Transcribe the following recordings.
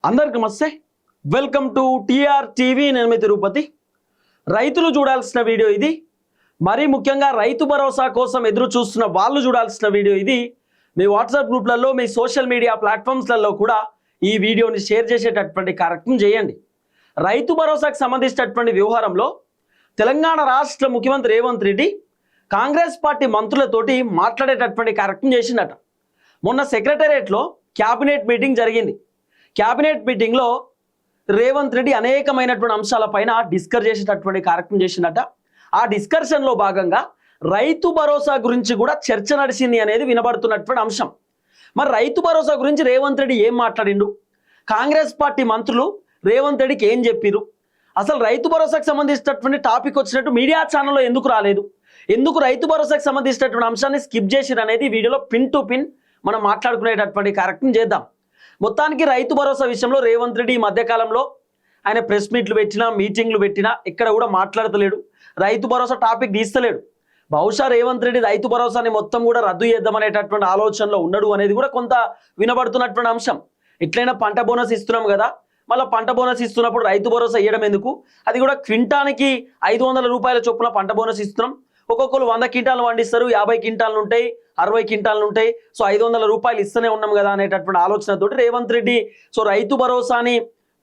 అందరికి నమస్తే. Welcome to TR TV. నేను మీ తిరుపతి. రైతులు చూడాల్సిన వీడియో ఇది. మరీ ముఖ్యంగా రైతు భరోసా కోసం ఎదురు చూస్తున్న వాళ్ళు చూడాల్సిన వీడియో ఇది. మీ వాట్సాప్ గ్రూప్లలో, మీ సోషల్ మీడియా ప్లాట్ఫామ్స్లలో కూడా ఈ వీడియోని షేర్ చేసేటటువంటి కార్యక్రమం చేయండి. రైతు భరోసాకు సంబంధించినటువంటి వ్యవహారంలో తెలంగాణ రాష్ట్ర ముఖ్యమంత్రి రేవంత్ రెడ్డి కాంగ్రెస్ పార్టీ మంత్రులతోటి మాట్లాడేటటువంటి కార్యక్రమం చేసిందట. మొన్న సెక్రటేరియట్లో క్యాబినెట్ మీటింగ్ జరిగింది. క్యాబినెట్ మీటింగ్లో రేవంత్ రెడ్డి అనేకమైనటువంటి అంశాలపైన డిస్కస్ చేసేటటువంటి కార్యక్రమం చేసిందట. ఆ డిస్కషన్లో భాగంగా రైతు భరోసా గురించి కూడా చర్చ నడిచింది అనేది వినబడుతున్నటువంటి అంశం. మరి రైతు భరోసా గురించి రేవంత్ రెడ్డి ఏం మాట్లాడిండు, కాంగ్రెస్ పార్టీ మంత్రులు రేవంత్ రెడ్డికి ఏం చెప్పిరు, అసలు రైతు భరోసాకు సంబంధించినటువంటి టాపిక్ వచ్చినట్టు మీడియా ఛానల్లో ఎందుకు రాలేదు, ఎందుకు రైతు భరోసాకు సంబంధించినటువంటి అంశాన్ని స్కిప్ చేసిరు అనేది వీడియోలో పిన్ టు పిన్ మనం మాట్లాడుకునేటటువంటి కార్యక్రమం చేద్దాం. మొత్తానికి రైతు భరోసా విషయంలో రేవంత్ రెడ్డి ఈ మధ్యకాలంలో ఆయన ప్రెస్ మీట్లు పెట్టినా, మీటింగ్లు పెట్టినా ఎక్కడ కూడా మాట్లాడతలేడు. రైతు భరోసా టాపిక్ తీస్తలేడు. బహుశా రేవంత్ రెడ్డి రైతు భరోసాని మొత్తం కూడా రద్దు చేద్దామనేటటువంటి ఆలోచనలో ఉన్నాడు అనేది కూడా కొంత వినబడుతున్నటువంటి అంశం. ఎట్లయినా పంట బోనస్ ఇస్తున్నాం కదా, మళ్ళీ పంట బోనస్ ఇస్తున్నప్పుడు రైతు భరోసా ఇవ్వడం ఎందుకు, అది కూడా క్వింటానికి 500 రూపాయల చొప్పున పంట బోనస్ ఇస్తున్నాం. ఒక్కొక్కరు 100 క్వింటాలు పండిస్తారు, 50 క్వింటాలు ఉంటాయి, 60 క్వింటాలు ఉంటాయి. సో 500 రూపాయలు ఇస్తూనే ఉన్నాం కదా అనేటటువంటి ఆలోచనతోటి రేవంత్ రెడ్డి సో రైతు భరోసాని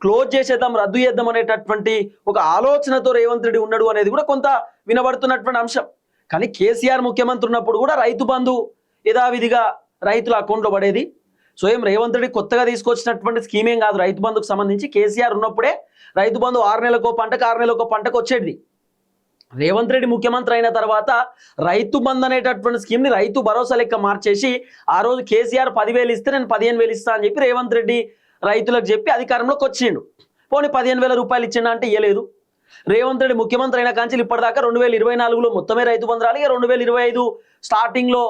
క్లోజ్ చేసేద్దాం, రద్దు చేద్దాం అనేటటువంటి ఒక ఆలోచనతో రేవంత్ రెడ్డి ఉన్నాడు అనేది కూడా కొంత వినబడుతున్నటువంటి అంశం. కానీ కేసీఆర్ ముఖ్యమంత్రి ఉన్నప్పుడు కూడా రైతు బంధు యథావిధిగా రైతుల అకౌంట్లో పడేది. సో ఏం రేవంత్ రెడ్డి కొత్తగా తీసుకొచ్చినటువంటి స్కీమ్ ఏం కాదు. రైతు బంధుకు సంబంధించి కేసీఆర్ ఉన్నప్పుడే రైతు బంధు 6 నెలలకో పంటకు 6 నెలలకో పంటకు వచ్చేది. రేవంత్ రెడ్డి ముఖ్యమంత్రి అయిన తర్వాత రైతు బంధు అనేటటువంటి స్కీమ్ని రైతు భరోసా లెక్క మార్చేసి ఆ రోజు కేసీఆర్ 10,000 ఇస్తే నేను 15,000 ఇస్తా అని చెప్పి రేవంత్ రెడ్డి రైతులకు చెప్పి అధికారంలోకి వచ్చిండు. పోనీ 15,000 రూపాయలు ఇచ్చిండ అంటే ఇవ్వలేదు. రేవంత్ రెడ్డి ముఖ్యమంత్రి అయిన కాంచెలు ఇప్పటిదాకా 2024లో మొత్తమే రైతు బంధు రాలి, 2025 స్టార్టింగ్లో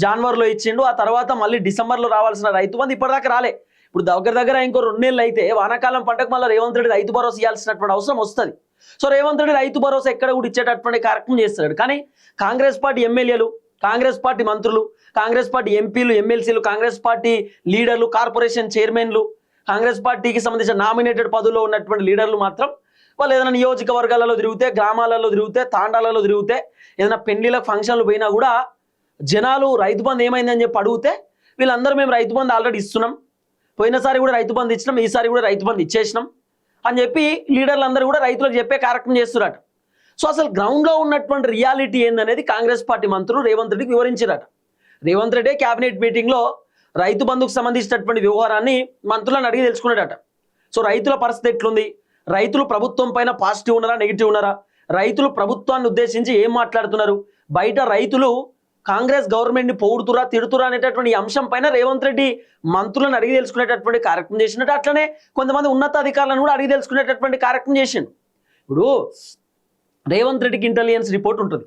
జనవరిలో ఇచ్చిండు. ఆ తర్వాత మళ్ళీ డిసెంబర్లో రావాల్సిన రైతు బంధు ఇప్పటిదాకా రాలే. ఇప్పుడు దగ్గర ఇంకో 2 నెలలు అయితే వానాకాలం పంటకు మళ్ళీ రేవంత్ రెడ్డి రైతు భరోసా ఇవ్వాల్సినటువంటి అవసరం వస్తుంది. సో రేవంత్ రెడ్డి రైతు భరోసా ఎక్కడ కూడా ఇచ్చేటటువంటి కార్యక్రమం చేస్తున్నాడు. కానీ కాంగ్రెస్ పార్టీ ఎమ్మెల్యేలు, కాంగ్రెస్ పార్టీ మంత్రులు, కాంగ్రెస్ పార్టీ ఎంపీలు, ఎమ్మెల్సీలు, కాంగ్రెస్ పార్టీ లీడర్లు, కార్పొరేషన్ చైర్మన్లు, కాంగ్రెస్ పార్టీకి సంబంధించిన నామినేటెడ్ పదవుల్లో ఉన్నటువంటి లీడర్లు మాత్రం వాళ్ళు ఏదైనా నియోజకవర్గాలలో తిరిగితే, గ్రామాలలో తిరిగితే, తాండాలలో తిరిగితే, ఏదైనా పెళ్లిళ్ళ ఫంక్షన్లు పోయినా కూడా జనాలు రైతు బంధు ఏమైందని చెప్పి అడిగితే వీళ్ళందరూ మేము రైతు బంధు ఆల్రెడీ ఇస్తున్నాం, పోయినసారి కూడా రైతు బంధు ఇచ్చినాం, ఈసారి కూడా రైతు బంధు ఇచ్చేసినాం అని చెప్పి లీడర్లు అందరూ కూడా రైతులకు చెప్పే కార్యక్రమం చేస్తున్నారట. సో అసలు గ్రౌండ్లో ఉన్నటువంటి రియాలిటీ ఏందనేది కాంగ్రెస్ పార్టీ మంత్రులు రేవంత్ రెడ్డికి వివరించారట. రేవంత్ రెడ్డి క్యాబినెట్ మీటింగ్లో రైతు బంధుకు సంబంధించినటువంటి వ్యవహారాన్ని మంత్రులను అడిగి తెలుసుకున్నాడట. సో రైతుల పరిస్థితి ఎట్లుంది, రైతులు ప్రభుత్వం పైన పాజిటివ్ ఉన్నారా, నెగిటివ్ ఉన్నారా, రైతులు ప్రభుత్వాన్ని ఉద్దేశించి ఏం మాట్లాడుతున్నారు, బయట రైతులు కాంగ్రెస్ గవర్నమెంట్ని పొగుడుతురా తిడుతురా అనేటటువంటి అంశం పైన రేవంత్ రెడ్డి మంత్రులను అడిగి తెలుసుకునేటటువంటి కార్యక్రమం చేసినట్టు, అట్లనే కొంతమంది ఉన్నతాధికారులను కూడా అడిగి తెలుసుకునేటటువంటి కార్యక్రమం చేసిండు. ఇప్పుడు రేవంత్ రెడ్డికి ఇంటెలిజెన్స్ రిపోర్ట్ ఉంటుంది,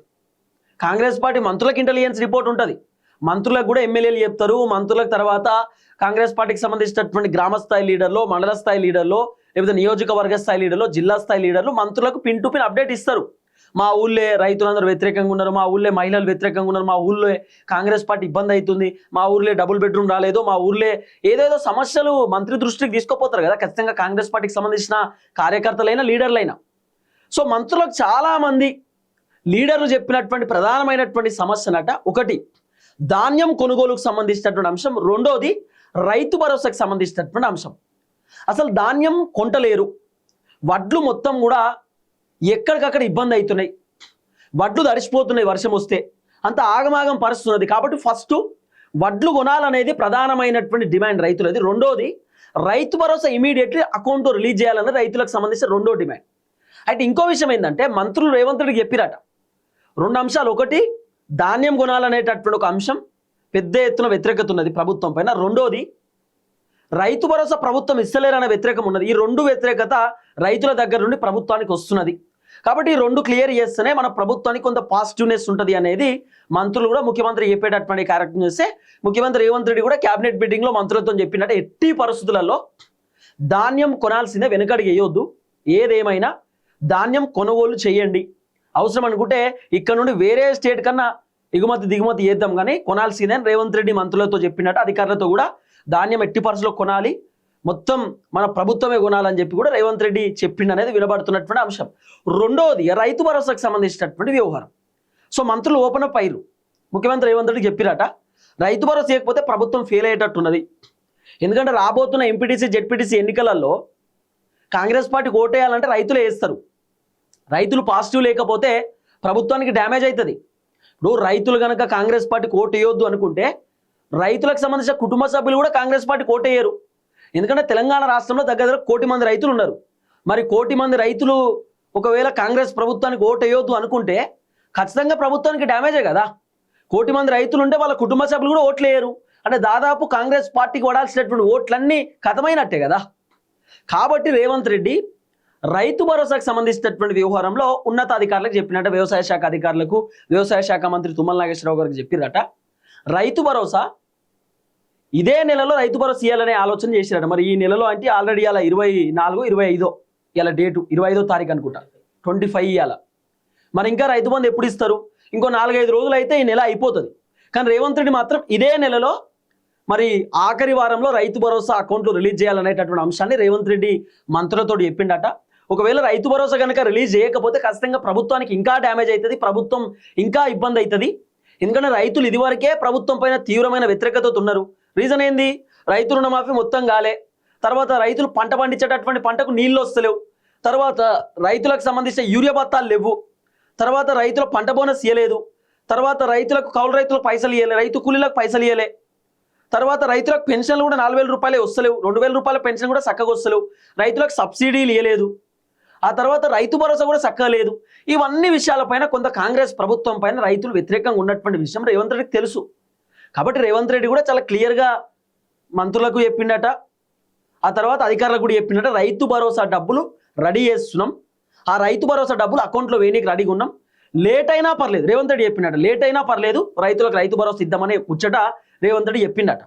కాంగ్రెస్ పార్టీ మంత్రులకు ఇంటెలిజెన్స్ రిపోర్ట్ ఉంటుంది, మంత్రులకు కూడా ఎమ్మెల్యేలు చెప్తారు, మంత్రులకు తర్వాత కాంగ్రెస్ పార్టీకి సంబంధించినటువంటి గ్రామ స్థాయి లీడర్లు, మండల స్థాయి లీడర్లు, లేకపోతే నియోజకవర్గ స్థాయి లీడర్లు, జిల్లా స్థాయి లీడర్లు మంత్రులకు పిన్ టు పిన్ అప్డేట్ ఇస్తారు. మా ఊళ్ళే రైతులందరూ వ్యతిరేకంగా ఉన్నారు, మా ఊళ్ళే మహిళలు వ్యతిరేకంగా ఉన్నారు, మా ఊళ్ళో కాంగ్రెస్ పార్టీ ఇబ్బంది అవుతుంది, మా ఊళ్ళే డబుల్ బెడ్రూమ్ రాలేదు, మా ఊళ్ళే ఏదేదో సమస్యలు మంత్రి దృష్టికి తీసుకుపోతారు కదా ఖచ్చితంగా కాంగ్రెస్ పార్టీకి సంబంధించిన కార్యకర్తలైనా లీడర్లైనా. సో మంత్రులకు చాలామంది లీడర్లు చెప్పినటువంటి ప్రధానమైనటువంటి సమస్యనట ఒకటి ధాన్యం కొనుగోలుకు సంబంధించినటువంటి అంశం, రెండోది రైతు భరోసాకు సంబంధించినటువంటి అంశం. అసలు ధాన్యం కొంటలేరు, వడ్లు మొత్తం కూడా ఎక్కడికక్కడ ఇబ్బంది అవుతున్నాయి, వడ్లు తడిసిపోతున్నాయి వర్షం వస్తే, అంత ఆగమాగం పరిస్థితున్నది. కాబట్టి ఫస్ట్ వడ్లు కొనాలనేది ప్రధానమైనటువంటి డిమాండ్ రైతులది. రెండోది Rythu Bharosa immediately account release చేయాలన్నది రైతులకు సంబంధించిన రెండో డిమాండ్. అయితే ఇంకో విషయం ఏంటంటే మంత్రులు రేవంత్ రెడ్డికి చెప్పిరట 2 అంశాలు. ఒకటి ధాన్యం కొనాలనేటటువంటి ఒక అంశం పెద్ద ఎత్తున వ్యతిరేకత ఉన్నది ప్రభుత్వం పైన, రెండోది రైతు భరోసా ప్రభుత్వం ఇస్తలేరనే వ్యతిరేకం ఉన్నది. ఈ 2 వ్యతిరేకత రైతుల దగ్గర నుండి ప్రభుత్వానికి వస్తున్నది. కాబట్టి ఈ 2 క్లియర్ చేస్తేనే మన ప్రభుత్వానికి కొంత పాజిటివ్నెస్ ఉంటుంది అనేది మంత్రులు కూడా ముఖ్యమంత్రి చెప్పేటటువంటి కార్యక్రమం చేస్తే ముఖ్యమంత్రి రేవంత్ రెడ్డి కూడా క్యాబినెట్ మీటింగ్లో మంత్రులతో చెప్పినట్టు ఎట్టి పరిస్థితులలో ధాన్యం కొనాల్సిందే, వెనుకడికి వేయొద్దు, ఏదేమైనా ధాన్యం కొనుగోలు చేయండి, అవసరం అనుకుంటే ఇక్కడ నుండి వేరే స్టేట్ కన్నా ఎగుమతి దిగుమతి చేద్దాం, కానీ కొనాల్సిందే రేవంత్ రెడ్డి మంత్రులతో చెప్పినట్టు అధికారులతో కూడా ధాన్యం ఎట్టి పరిస్థితుల్లో కొనాలి, మొత్తం మన ప్రభుత్వమే కొనాలని చెప్పి కూడా రేవంత్ రెడ్డి చెప్పిండు అనేది వినబడుతున్నటువంటి అంశం. రెండోది రైతు భరోసాకు సంబంధించినటువంటి వ్యవహారం. సో మంత్రులు ఓపెన్ అప్ అయ్యారు, ముఖ్యమంత్రి రేవంత్ రెడ్డి చెప్పిరట రైతు భరోసా ఇవ్వకపోతే ప్రభుత్వం ఫెయిల్ అయ్యేటట్టున్నది. ఎందుకంటే రాబోతున్న ఎంపీటీసీ జెడ్పీటీసీ ఎన్నికలలో కాంగ్రెస్ పార్టీకి ఓటేయాలంటే రైతులే వేస్తారు. రైతులు పాజిటివ్ లేకపోతే ప్రభుత్వానికి డ్యామేజ్ అవుతుంది. ఇప్పుడు రైతులు కనుక కాంగ్రెస్ పార్టీకి ఓటు వేయొద్దు అనుకుంటే రైతులకు సంబంధించిన కుటుంబ సభ్యులు కూడా కాంగ్రెస్ పార్టీకి ఓటు వేయరు. ఎందుకంటే తెలంగాణ రాష్ట్రంలో దగ్గర 1 కోటి మంది రైతులు ఉన్నారు. మరి 1 కోటి మంది రైతులు ఒకవేళ కాంగ్రెస్ ప్రభుత్వానికి ఓటు వేయొద్దు అనుకుంటే ఖచ్చితంగా ప్రభుత్వానికి డ్యామేజే కదా. 1 కోటి మంది రైతులు ఉంటే వాళ్ళ కుటుంబ సభ్యులు కూడా ఓట్లు వేయరు అంటే దాదాపు కాంగ్రెస్ పార్టీకి పడాల్సినటువంటి ఓట్లన్నీ ఖతమైనట్టే కదా. కాబట్టి రేవంత్ రెడ్డి రైతు భరోసాకు సంబంధించినటువంటి వ్యవహారంలో ఉన్నతాధికారులకు చెప్పినట్ట, వ్యవసాయ శాఖ అధికారులకు, వ్యవసాయ శాఖ మంత్రి తుమ్మల నాగేశ్వరరావు గారికి చెప్పిరట రైతు భరోసా ఇదే నెలలో రైతు భరోసా ఇవ్వాలనే ఆలోచన చేసిరట. మరి ఈ నెలలో అంటే ఆల్రెడీ ఇలా 24, 25 ఇలా డేటు 25వ తారీఖు అనుకుంటా, 25 ఇవాళ. మరి ఇంకా రైతు బంధు ఎప్పుడు ఇస్తారు? ఇంకో 4-5 రోజులు అయితే ఈ నెల అయిపోతుంది. కానీ రేవంత్ రెడ్డి మాత్రం ఇదే నెలలో మరి ఆఖరి వారంలో రైతు భరోసా అకౌంట్లు రిలీజ్ చేయాలనేటటువంటి అంశాన్ని రేవంత్ రెడ్డి మంత్రులతో చెప్పిండట. ఒకవేళ రైతు భరోసా కనుక రిలీజ్ చేయకపోతే ఖచ్చితంగా ప్రభుత్వానికి ఇంకా డ్యామేజ్ అవుతుంది, ప్రభుత్వం ఇంకా ఇబ్బంది అవుతుంది. ఎందుకంటే రైతులు ఇదివరకే ప్రభుత్వం పైన తీవ్రమైన వ్యతిరేకతతో ఉన్నారు. రీజన్ ఏంది? రైతు రుణమాఫీ మొత్తం కాలే, తర్వాత రైతులు పంట పండించేటటువంటి పంటకు నీళ్ళు వస్తలేవు, తర్వాత రైతులకు సంబంధించిన యూరియా బత్తాలు లేవు, తర్వాత రైతుల పంట బోనస్ ఇవ్వలేదు, తర్వాత రైతులకు కౌలు రైతులకు పైసలు ఇవ్వలే, రైతు కూలీలకు పైసలు ఇవ్వలే, తర్వాత రైతులకు పెన్షన్లు కూడా 4,000 రూపాయలే వస్తలేవు, 2,000 రూపాయల పెన్షన్ కూడా చక్కగా వస్తలేవు, రైతులకు సబ్సిడీలు ఇవ్వలేదు, ఆ తర్వాత రైతు భరోసా కూడా చక్కగా లేదు. ఇవన్నీ విషయాలపైన కొంత కాంగ్రెస్ ప్రభుత్వం పైన రైతులు వ్యతిరేకంగా ఉన్నటువంటి విషయం రేవంత్ రెడ్డికి తెలుసు. కాబట్టి రేవంత్ రెడ్డి కూడా చాలా క్లియర్గా మంత్రులకు చెప్పిండట, ఆ తర్వాత అధికారులకు కూడా చెప్పిండట రైతు భరోసా డబ్బులు రెడీ చేస్తున్నాం, ఆ రైతు భరోసా డబ్బులు అకౌంట్లో వేయడానికి రెడీగా ఉన్నాం, లేట్ అయినా పర్లేదు. రేవంత్ రెడ్డి చెప్పిండట లేట్ అయినా పర్లేదు రైతులకు రైతు భరోసా ఇద్దామనే ముచ్చట రేవంత్ రెడ్డి చెప్పిండట.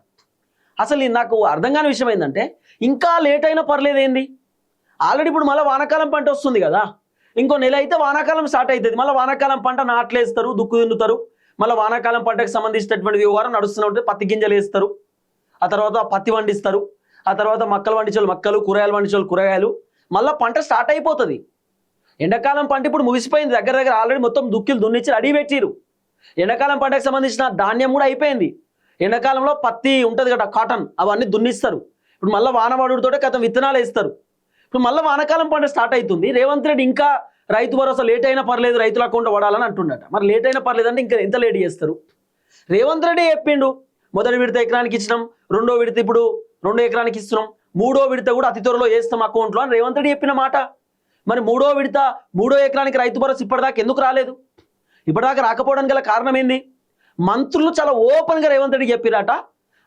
అసలు నాకు అర్థం కాని విషయం ఏంటంటే ఇంకా లేట్ అయినా పర్లేదు ఏంది? ఆల్రెడీ ఇప్పుడు మళ్ళీ వానాకాలం పంట వస్తుంది కదా, ఇంకో నెల అయితే వానాకాలం స్టార్ట్ అవుతుంది. మళ్ళీ వానాకాలం పంట నాట్లేస్తారు, దుక్కు దున్నుతారు, మళ్ళీ వానాకాలం పంటకు సంబంధించినటువంటి వ్యవహారం నడుస్తూనే ఉంటుంది. పత్తి గింజలు వేస్తారు, ఆ తర్వాత పత్తి వండిస్తారు, ఆ తర్వాత మక్కలు వండించోళ్ళు మక్కలు, కూరగాయలు వండించోళ్ళు కూరగాయలు, మళ్ళీ పంట స్టార్ట్ అయిపోతుంది. ఎండాకాలం పంట ఇప్పుడు ముగిసిపోయింది, దగ్గర ఆల్రెడీ మొత్తం దుక్కిలు దున్నిచ్చి రెడీ పెట్టిరు. ఎండాకాలం పంటకు సంబంధించిన ధాన్యం కూడా అయిపోయింది. ఎండాకాలంలో పత్తి ఉంటుంది కదా కాటన్, అవన్నీ దున్నిస్తారు. ఇప్పుడు మళ్ళీ వానవాడుతోటే కథ విత్తనాలు వేస్తారు. ఇప్పుడు మళ్ళీ వానాకాలం పంట స్టార్ట్ అవుతుంది. రేవంత్ రెడ్డి ఇంకా రైతు భరోసా లేట్ అయినా పర్లేదు రైతుల అకౌంట్ పడాలని అంటున్నట. మరి లేట్ అయినా పర్లేదు అంటే ఇంకా ఎంత లేట్ చేస్తారు? రేవంత్ రెడ్డి చెప్పిండు మొదటి విడత ఎకరానికి ఇచ్చినాం, రెండో విడత ఇప్పుడు 2 ఎకరానికి ఇస్తున్నాం, మూడో విడత కూడా అతి త్వరలో వేస్తాం అకౌంట్లో అని రేవంత్ రెడ్డి చెప్పిన మాట. మరి మూడో విడత 3వ ఎకరానికి రైతు భరోసా ఇప్పటిదాకా ఎందుకు రాలేదు? ఇప్పటిదాకా రాకపోవడానికి గల కారణం ఏంది? మంత్రులు చాలా ఓపెన్గా రేవంత్ రెడ్డి చెప్పిరట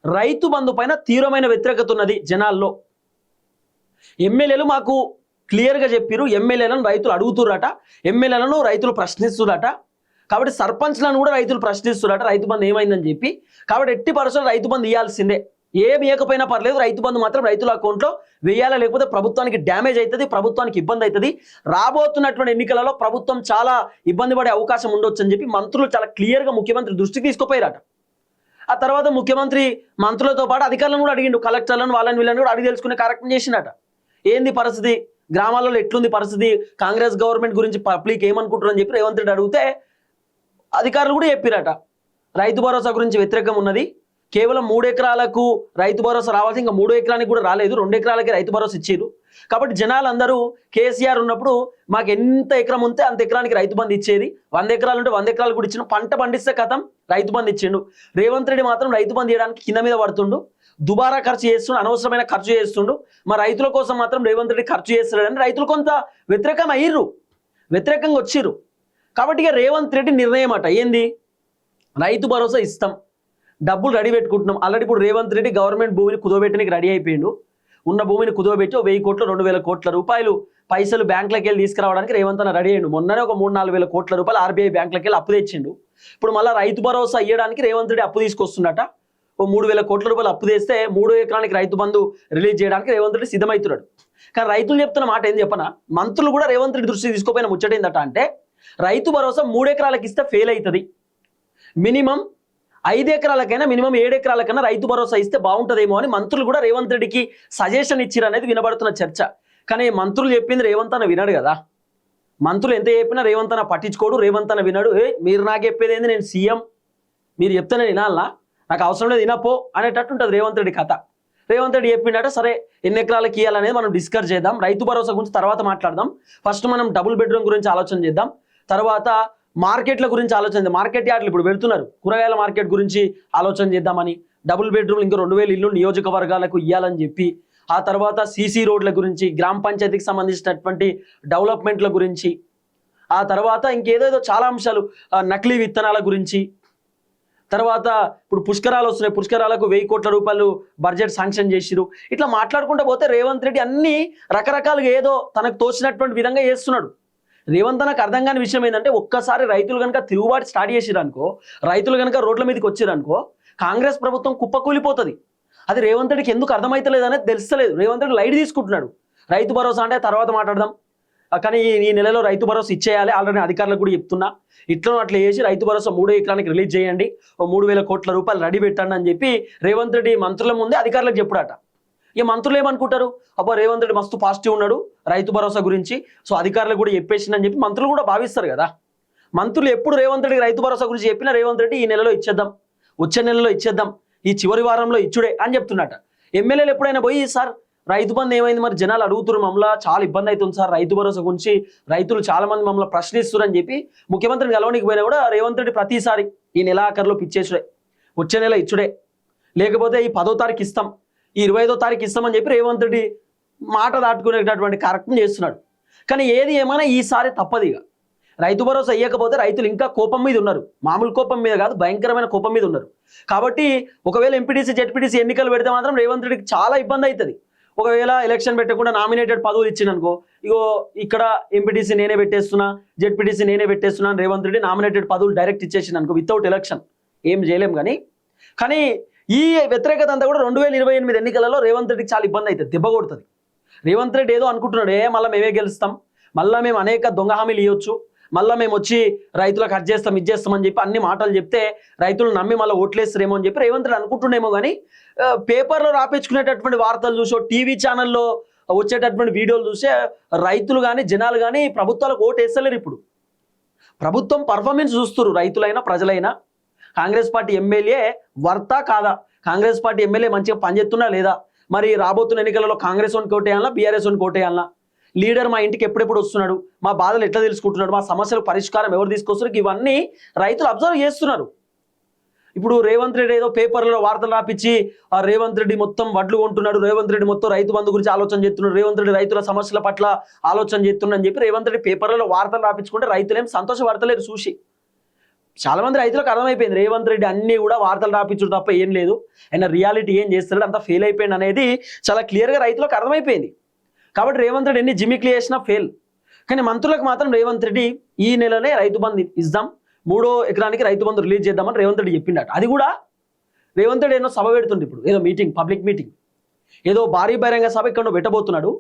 రైతు బంధు పైన తీవ్రమైన వ్యతిరేకత ఉన్నది జనాల్లో. ఎమ్మెల్యేలు మాకు క్లియర్గా చెప్పిరు, ఎమ్మెల్యేలను రైతులు అడుగుతురట, ఎమ్మెల్యేలను రైతులు ప్రశ్నిస్తురట, కాబట్టి సర్పంచ్లను కూడా రైతులు ప్రశ్నిస్తురట రైతు బంధు ఏమైందని చెప్పి. కాబట్టి ఎట్టి పరిస్థితుల్లో రైతు బంధు ఇవ్వాల్సిందే, ఏమి ఇవ్వకపోయినా పర్లేదు, రైతు బంధు మాత్రం రైతుల అకౌంట్లో వేయాలా, లేకపోతే ప్రభుత్వానికి డ్యామేజ్ అవుతుంది, ప్రభుత్వానికి ఇబ్బంది అవుతుంది, రాబోతున్నటువంటి ఎన్నికలలో ప్రభుత్వం చాలా ఇబ్బంది పడే అవకాశం ఉండొచ్చు అని చెప్పి మంత్రులు చాలా క్లియర్గా ముఖ్యమంత్రి దృష్టికి తీసుకుపోయారట. ఆ తర్వాత ముఖ్యమంత్రి మంత్రులతో పాటు అధికారులను కూడా అడిగిండు, కలెక్టర్లను వాళ్ళని వీళ్ళని కూడా అడిగి తెలుసుకునే కార్యక్రమం చేసినట. ఏంది పరిస్థితి, గ్రామాలలో ఎట్లుంది పరిస్థితి, కాంగ్రెస్ గవర్నమెంట్ గురించి పబ్లిక్ ఏమనుకుంటారు అని చెప్పి రేవంత్ రెడ్డి అడిగితే అధికారులు కూడా చెప్పిరట రైతు భరోసా గురించి వ్యతిరేకం ఉన్నది, కేవలం 3 ఎకరాలకు రైతు భరోసా రావాల్సి ఇంకా 3 ఎకరానికి కూడా రాలేదు, 2 ఎకరాలకి రైతు భరోసా ఇచ్చారు. కాబట్టి జనాలందరూ కేసీఆర్ ఉన్నప్పుడు మాకు ఎంత ఎకరం ఉంటే అంత ఎకరానికి రైతు బంధు ఇచ్చేది, 100 ఎకరాలు ఉంటే 100 ఎకరాలు కూడా ఇచ్చిండు, పంట పండిస్తే కథం రైతు బంధు ఇచ్చిండు. రేవంత్ రెడ్డి మాత్రం రైతు బంధు ఇవ్వడానికి కింద మీద పడుతుండు, దుబారా ఖర్చు చేస్తుండు, అనవసరమైన ఖర్చు చేస్తుండు. మరి రైతుల కోసం మాత్రం రేవంత్ రెడ్డి ఖర్చు చేస్తున్నాడని రైతులు కొంత వ్యతిరేకం అయ్యిర్రు, వ్యతిరేకంగా వచ్చిర్రు. కాబట్టి ఇక రేవంత్ రెడ్డి నిర్ణయం అట ఏంది, రైతు భరోసా ఇస్తాం, డబ్బులు రెడీ పెట్టుకుంటున్నాం. ఆల్రెడీ ఇప్పుడు రేవంత్ రెడ్డి గవర్నమెంట్ భూమిని కుదోబెట్టడానికి రెడీ అయిపోయిండు, ఉన్న భూమిని కుదోబెట్టి 1000 కోట్లు 2,000 కోట్ల రూపాయలు పైసలు బ్యాంకులకు వెళ్ళి తీసుకురావడానికి రేవంత్ అన్న రెడీ అయ్యిండు. మొన్ననే ఒక 3-4 వేల కోట్ల రూపాయలు ఆర్బీఐ బ్యాంకులకు వెళ్ళి అప్పు తెచ్చిండు. ఇప్పుడు మళ్ళీ రైతు భరోసా ఇవ్వడానికి రేవంత్ రెడ్డి అప్పు తీసుకొస్తున్నట. ఓ 3,000 కోట్ల రూపాయలు అప్పు తెస్తే 3వ ఎకరానికి రైతు బంధు రిలీజ్ చేయడానికి రేవంత్ రెడ్డి సిద్ధమవుతున్నాడు. కానీ రైతులు చెప్తున్న మాట ఏం చెప్పనా, మంత్రులు కూడా రేవంత్ రెడ్డి దృష్టికి తీసుకోపోయిన ముచ్చట ఏందట అంటే రైతు భరోసా 3 ఎకరాలకు ఇస్తే ఫెయిల్ అవుతుంది, మినిమం 5 ఎకరాలకైనా మినిమం 7 ఎకరాలకైనా రైతు భరోసా ఇస్తే బాగుంటుందేమో అని మంత్రులు కూడా రేవంత్ రెడ్డికి సజెషన్ ఇచ్చిరు అనేది వినబడుతున్న చర్చ. కానీ మంత్రులు చెప్పింది రేవంత్ అన్న వినడు కదా. మంత్రులు ఎంత చెప్పినా రేవంత్ అన్న పట్టించుకోడు, రేవంత్ అన్న వినడు. మీరు నాకు చెప్పేది ఏంది, నేను సీఎం, మీరు చెప్తేనే వినాలా, నాకు అవసరం లేదు వినపో అనేటట్టు ఉంటుంది రేవంత్ రెడ్డి కథ. రేవంత్ రెడ్డి చెప్పిండట సరే ఎన్ని ఎకరాలకి ఇవ్వాలనేది మనం డిస్కస్ చేద్దాం, రైతు భరోసా గురించి తర్వాత మాట్లాడదాం, ఫస్ట్ మనం డబుల్ బెడ్రూమ్ గురించి ఆలోచన చేద్దాం, తర్వాత మార్కెట్ల గురించి ఆలోచన చేద్దాం, మార్కెట్ యార్డ్లు ఇప్పుడు పెడుతున్నారు కూరగాయల మార్కెట్ గురించి ఆలోచన చేద్దామని, డబుల్ బెడ్రూమ్ ఇంకా 2000 ఇల్లు నియోజకవర్గాలకు ఇవ్వాలని చెప్పి, ఆ తర్వాత సీసీ రోడ్ల గురించి, గ్రామ పంచాయతీకి సంబంధించినటువంటి డెవలప్మెంట్ల గురించి, ఆ తర్వాత ఇంకేదేదో చాలా అంశాలు, నకిలీ విత్తనాల గురించి, తర్వాత ఇప్పుడు పుష్కరాలు వస్తున్నాయి, పుష్కరాలకు 1000 కోట్ల రూపాయలు బడ్జెట్ శాంక్షన్ చేసిరు. ఇట్లా మాట్లాడుకుంటూ పోతే రేవంత్ రెడ్డి అన్ని రకరకాలుగా ఏదో తనకు తోచినటువంటి విధంగా చేస్తున్నాడు. రేవంత్ నాకు అర్థం కాని విషయం ఏంటంటే, ఒక్కసారి రైతులు కనుక తిరుగుబాటు స్టార్ట్ చేసిరనుకో, రైతులు కనుక రోడ్ల మీదకి వచ్చిరనుకో, కాంగ్రెస్ ప్రభుత్వం కుప్పకూలిపోతుంది. అది రేవంత్ రెడ్డికి ఎందుకు అర్థమైతలేదు అనేది తెలుస్తలేదు. రేవంత్ రెడ్డి లైట్ తీసుకుంటున్నాడు. రైతు భరోసా అంటే తర్వాత మాట్లాడదాం, కానీ ఈ నెలలో రైతు భరోసా ఇచ్చేయాలి, ఆల్రెడీ అధికారులకు కూడా చెప్తున్నా, ఇట్లా అట్లా చేసి రైతు భరోసా 3 ఎకరానికి రిలీజ్ చేయండి, 3000 కోట్ల రూపాయలు రెడీ పెట్టండి అని చెప్పి రేవంత్ రెడ్డి మంత్రుల ముందే అధికారులకు చెప్పుడాట. ఈ మంత్రులు ఏమనుకుంటారు, అబ్బా రేవంత్ రెడ్డి మస్తు పాజిటివ్ ఉన్నాడు రైతు భరోసా గురించి, సో అధికారులకు కూడా చెప్పేసిందని చెప్పి మంత్రులు కూడా భావిస్తారు కదా. మంత్రులు ఎప్పుడు రేవంత్ రెడ్డి రైతు భరోసా గురించి చెప్పినా రేవంత్ రెడ్డి ఈ నెలలో ఇచ్చేద్దాం, వచ్చే నెలలో ఇచ్చేద్దాం, ఈ చివరి వారంలో ఇచ్చుడే అని చెప్తున్నట. ఎమ్మెల్యేలు ఎప్పుడైనా పోయి సార్ రైతు బంధు ఏమైంది, మరి జనాలు అడుగుతున్నారు, మమ్మల్ని చాలా ఇబ్బంది అవుతుంది సార్ రైతు భరోసా గురించి, రైతులు చాలా మంది మమ్మల్ని ప్రశ్నిస్తున్నారు అని చెప్పి ముఖ్యమంత్రిని కలవనికి పోయినా కూడా రేవంత్ రెడ్డి ప్రతిసారి ఈ నెలాఖరులో పిచ్చేసుడే, వచ్చే నెల ఇచ్చుడే, లేకపోతే ఈ 10వ తారీఖు ఇస్తాం, ఈ 25వ తారీఖు ఇస్తామని చెప్పి రేవంత్ రెడ్డి మాట దాటుకునేటటువంటి కార్యక్రమం చేస్తున్నాడు. కానీ ఏది ఏమైనా ఈసారి తప్పదిగా రైతు భరోసా ఇవ్వకపోతే రైతులు ఇంకా కోపం మీద ఉన్నారు, మామూలు కోపం మీద కాదు, భయంకరమైన కోపం మీద ఉన్నారు. కాబట్టి ఒకవేళ ఎంపీటీసీ జెడ్పీటీసీ ఎన్నికలు పెడితే మాత్రం రేవంత్ రెడ్డికి చాలా ఇబ్బంది అవుతుంది. ఒకవేళ ఎలక్షన్ పెట్టకుండా నామినేటెడ్ పదవులు ఇచ్చిందనుకో, ఇగో ఇక్కడ ఎంపీటీసీ నేనే పెట్టేస్తున్నా, జెడ్పీటీసీ నేనే పెట్టేస్తున్నా అని రేవంత్ రెడ్డి నామినేటెడ్ పదవులు డైరెక్ట్ ఇచ్చేసింది అనుకో, వితౌట్ ఎలక్షన్ ఏం చేయలేం. కానీ ఈ వ్యతిరేకత అంతా కూడా 2028 ఎన్నికలలో రేవంత్ రెడ్డికి చాలా ఇబ్బంది అవుతుంది, దెబ్బ కొడుతుంది. రేవంత్ రెడ్డి ఏదో అనుకుంటున్నాడు, మళ్ళీ మేమే గెలుస్తాం, మళ్ళీ మేము అనేక దొంగ హామీలు ఇవ్వచ్చు, మళ్ళీ మేము వచ్చి రైతులకు అది చేస్తాం ఇది చేస్తామని చెప్పి అన్ని మాటలు చెప్తే రైతులు నమ్మి మళ్ళీ ఓట్లేస్తారేమో అని చెప్పి రేవంత్ రెడ్డి అనుకుంటుండేమో. కానీ పేపర్లో రాపించుకునేటటువంటి వార్తలు చూసో, టీవీ ఛానల్లో వచ్చేటటువంటి వీడియోలు చూసే రైతులు కానీ జనాలు కానీ ప్రభుత్వాలకు ఓటు వేస్తలేరు. ఇప్పుడు ప్రభుత్వం పర్ఫార్మెన్స్ చూస్తున్నారు రైతులైనా ప్రజలైనా. కాంగ్రెస్ పార్టీ ఎమ్మెల్యే వర్తా కాదా, కాంగ్రెస్ పార్టీ ఎమ్మెల్యే మంచిగా పనిచేస్తున్నా లేదా, మరి రాబోతున్న ఎన్నికలలో కాంగ్రెస్ వానికి ఓటేయాలా, బీఆర్ఎస్ వానికి ఓటేయాలా, లీడర్ మా ఇంటికి ఎప్పుడెప్పుడు వస్తున్నాడు, మా బాధలు ఎట్లా తెలుసుకుంటున్నాడు, మా సమస్యలకు పరిష్కారం ఎవరు తీసుకొస్తున్నారు, ఇవన్నీ రైతులు అబ్జర్వ్ చేస్తున్నారు. ఇప్పుడు రేవంత్ రెడ్డి ఏదో పేపర్లలో వార్తలు రాపించి ఆ రేవంత్ రెడ్డి మొత్తం వడ్లు కొంటున్నాడు, రేవంత్ రెడ్డి మొత్తం రైతు బంధు గురించి ఆలోచన చేస్తున్నాడు, రేవంత్ రెడ్డి రైతుల సమస్యల పట్ల ఆలోచన చేస్తున్నాడు అని చెప్పి రేవంత్ రెడ్డి పేపర్లలో వార్తలు రాపించుకుంటే రైతులేం సంతోషపడతలేరు చూసి. చాలా మంది రైతులకు అర్థమైపోయింది రేవంత్ రెడ్డి అన్ని కూడా వార్తలు రాపించడం తప్ప ఏం లేదు, ఆయన రియాలిటీ ఏం చేస్తున్నాడు, అంతా ఫెయిల్ అయిపోయింది అనేది చాలా క్లియర్గా రైతులకు అర్థమైపోయింది. కాబట్టి రేవంత్ రెడ్డి ఎన్ని జిమిక్లు చేసినా ఫెయిల్. కానీ మంత్రులకు మాత్రం రేవంత్ రెడ్డి ఈ నెలనే రైతు బంధు ఇద్దాం, 3వ ఎకరానికి రైతు బంధు రిలీజ్ చేద్దామని రేవంత్ రెడ్డి చెప్పిండట. అది కూడా రేవంత్ రెడ్డి ఏదో సభ పెడుతుంది, ఇప్పుడు ఏదో మీటింగ్, పబ్లిక్ మీటింగ్, ఏదో భారీ బహిరంగ సభ ఇక్కడ పెట్టబోతున్నాడు.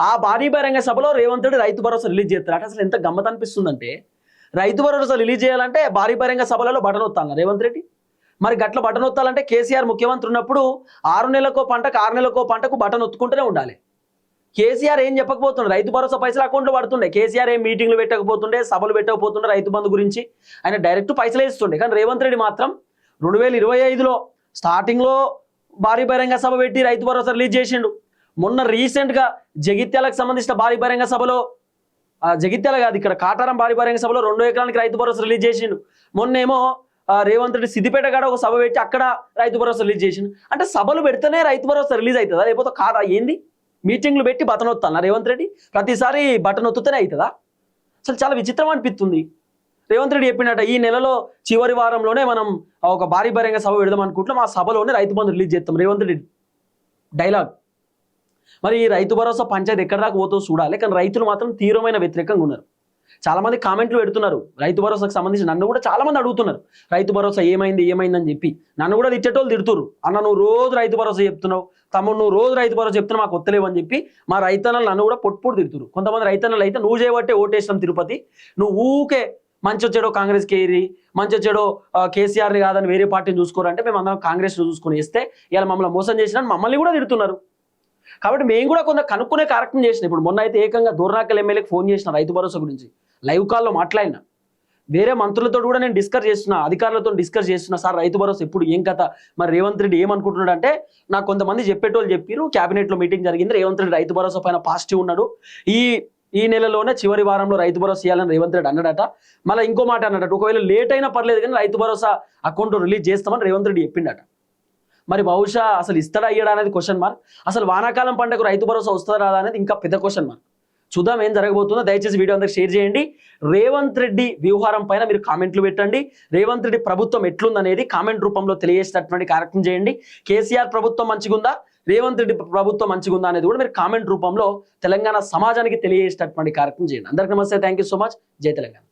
ఆ భారీ బహిరంగ సభలో రేవంత్ రెడ్డి రైతు భరోసా రిలీజ్ చేస్తాడు. అసలు ఎంత గమ్మత్ అనిపిస్తుందంటే, రైతు భరోసా రిలీజ్ చేయాలంటే భారీ బహిరంగ సభలలో బటన్ ఒత్తాలి రేవంత్ రెడ్డి. మరి గట్ల బటన్ ఒత్తాలంటే కేసీఆర్ ముఖ్యమంత్రి ఉన్నప్పుడు 6 నెలలకో పంటకు 6 నెలలకో పంటకు బటన్ ఒత్తుకుంటూనే ఉండాలి. కేసీఆర్ ఏం చెప్పకపోతుండే, రైతు భరోసా పైసలు అకౌంట్లో పడుతుండే, కేసీఆర్ ఏం మీటింగ్లు పెట్టకపోతుండే, సభలు పెట్టకపోతుండే రైతు బంధు గురించి, ఆయన డైరెక్ట్ పైసలు వేస్తుండే. కానీ రేవంత్ రెడ్డి మాత్రం 2025లో స్టార్టింగ్లో భారీ బహిరంగ సభ పెట్టి రైతు భరోసా రిలీజ్ చేసిండు. మొన్న రీసెంట్గా జగిత్యాలకు సంబంధించిన భారీ బహిరంగ సభలో, జగిత్యాల కాదు ఇక్కడ కాటారం భారీ బహిరంగ సభలో 2 ఎకరానికి రైతు భరోసా రిలీజ్ చేసిండు. మొన్నేమో రేవంత్ రెడ్డి సిద్దిపేట కాడ ఒక సభ పెట్టి అక్కడ రైతు భరోసా రిలీజ్ చేసిండు. అంటే సభలు పెడితేనే రైతు భరోసా రిలీజ్ అవుతుందా, లేకపోతే కాదా ఏంది? మీటింగ్లు పెట్టి బటన్ ఒత్తాను రేవంత్ రెడ్డి, ప్రతిసారి బటన్ ఒత్తుతూనే అవుతుందా? అసలు చాలా విచిత్రం అనిపిస్తుంది. రేవంత్ రెడ్డి చెప్పినట్ట ఈ నెలలో చివరి వారంలోనే మనం ఒక భారీ బహిరంగ సభ పెడదాం అనుకుంటున్నాం, ఆ సభలోనే రైతు బంధు రిలీజ్ చేస్తాం, రేవంత్ రెడ్డి డైలాగ్. మరి ఈ రైతు భరోసా పంచాయతీ ఎక్కడ దాకా పోతో చూడాలి. కానీ రైతులు మాత్రం తీవ్రమైన వ్యతిరేకంగా ఉన్నారు. చాలా మంది కామెంట్లు పెడుతున్నారు రైతు భరోసాకు సంబంధించి, నన్ను కూడా చాలా మంది అడుగుతున్నారు రైతు భరోసా ఏమైందని చెప్పి. నన్ను కూడా తిట్టేటోళ్ళు తిడుతురు, అన్న నువ్వు రోజు రైతు భరోసా చెప్తున్నావు, తమ్ముడు నువ్వు రోజు రైతు భరోసా చెప్తున్నావు, మాకు కొత్తలేవు అని చెప్పి మా రైతన్నలు నన్ను కూడా పొట్టు తిడుతురు. కొంతమంది రైతన్నలు అయితే నువ్వు చేయబట్టే ఓటేసినాం తిరుపతి, నువ్వు ఊకే మంచి వచ్చాడో కాంగ్రెస్కి ఏరి, మంచి వచ్చాడో కేసీఆర్ని కాదని వేరే పార్టీని చూసుకోరంటే మేము అందరం కాంగ్రెస్ చూసుకొని ఇస్తే ఇలా మమ్మల్ని మోసం చేసినా మమ్మల్ని కూడా తిడుతున్నారు. కాబట్టి మేము కూడా కొంత కనుక్కునే కార్యక్రమం చేసిన. ఇప్పుడు మొన్న అయితే ఏకంగా దూర్నాకల్ ఎమ్మెల్యేకి ఫోన్ చేసిన రైతు భరోసా గురించి లైవ్ కాల్లో మాట్లాడిన. వేరే మంత్రులతో కూడా నేను డిస్కస్ చేస్తున్నా, అధికారులతో డిస్కస్ చేస్తున్నా, సార్ రైతు భరోసా ఎప్పుడు ఏం కథ, మరి రేవంత్ రెడ్డి ఏమనుకుంటున్నాడు అంటే నాకు కొంతమంది చెప్పేటోళ్ళు చెప్పారు, క్యాబినెట్లో మీటింగ్ జరిగింది, రేవంత్ రెడ్డి రైతు భరోసా పైన పాజిటివ్ ఉన్నాడు, ఈ నెలలోనే చివరి వారంలో రైతు భరోసా ఇవ్వాలని రేవంత్ రెడ్డి అన్నాడట. మళ్ళీ ఇంకో మాట అన్నాడట, ఒకవేళ లేట్ అయినా పర్లేదు కానీ రైతు భరోసా అకౌంట్ రిలీజ్ చేస్తామని రేవంత్ రెడ్డి చెప్పిండట. మరి బహుశా అసలు ఇస్తాడా ఇయ్యడా అనేది క్వశ్చన్ మార్క్. అసలు వానాకాలం పంటకు రైతు భరోసా వస్తుందా రాదా అనేది ఇంకా పెద్ద క్వశ్చన్ మార్క్. చూద్దాం ఏం జరగబోతుందో. దయచేసి వీడియో అందరికి షేర్ చేయండి. రేవంత్ రెడ్డి వ్యవహారం పైన మీరు కామెంట్లు పెట్టండి. రేవంత్ రెడ్డి ప్రభుత్వం ఎట్లుందనేది కామెంట్ రూపంలో తెలియజేసేటటువంటి కార్యక్రమం చేయండి. కేసీఆర్ ప్రభుత్వం మంచిగుందా, రేవంత్ రెడ్డి ప్రభుత్వం మంచిగుందా అనేది కూడా మీరు కామెంట్ రూపంలో తెలంగాణ సమాజానికి తెలియజేసేటటువంటి కార్యక్రమం చేయండి. అందరికీ నమస్తే, థ్యాంక్ యూ సో మచ్. జై తెలంగాణ.